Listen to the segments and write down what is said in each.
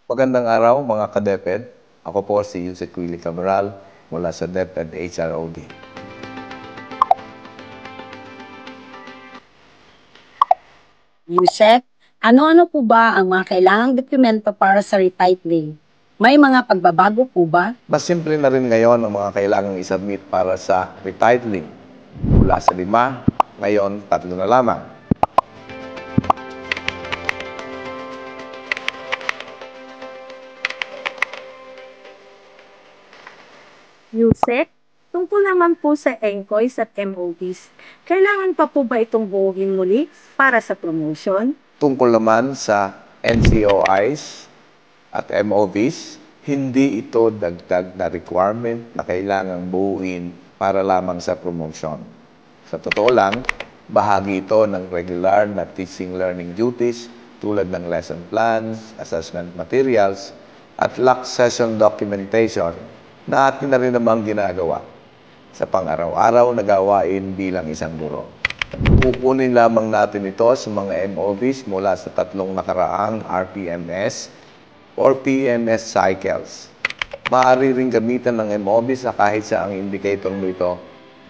Magandang araw mga ka-DepEd. Ako po si Yusek Willie Cabral mula sa DepEd HROD. Yusek, ano-ano po ba ang mga kailangang dokumento para sa retitling? May mga pagbabago po ba? Mas simple na rin ngayon ang mga kailangang isubmit para sa retitling. Mula sa 5, ngayon 3 na lamang. Yusek, tungkol naman po sa ENCOYs at MOVs, kailangan pa po ba itong buuin muli para sa promotion? Tungkol naman sa NCOIs at MOVs, hindi ito dagdag na requirement na kailangang buuin para lamang sa promotion. Sa totoo lang, bahagi ito ng regular na teaching learning duties tulad ng lesson plans, assessment materials, at LAC session documentation na atin na rin namang ginagawa sa pang-araw-araw na gawain bilang isang guro. Kukunin lamang natin ito sa mga MOVs mula sa 3 nakaraang RPMS or PMS cycles. Maaari ring gamitan ng MOVs sa kahit saang indicator mo ito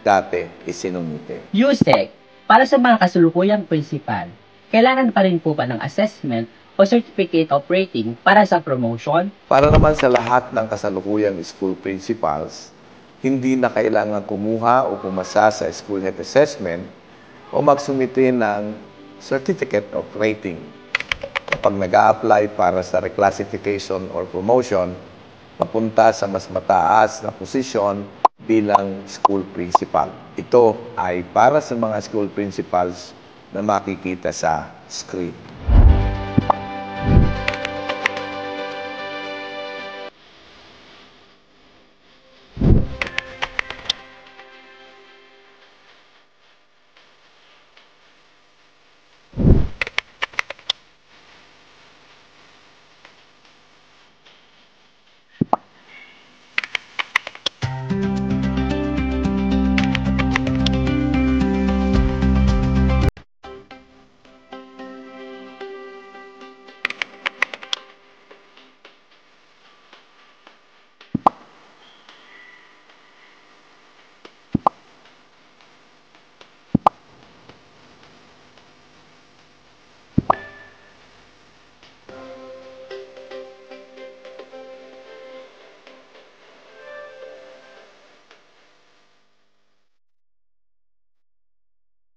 dati isinumite. USEC, para sa mga kasulukuyang principal, kailangan pa rin po ba ng assessment o certificate of rating para sa promotion? Para naman sa lahat ng kasalukuyang school principals, hindi na kailangan kumuha o pumasa sa school health assessment o magsumite ng certificate of rating. Kapag nag-a-apply para sa reclassification or promotion, papunta sa mas mataas na posisyon bilang school principal. Ito ay para sa mga school principals na makikita sa screen.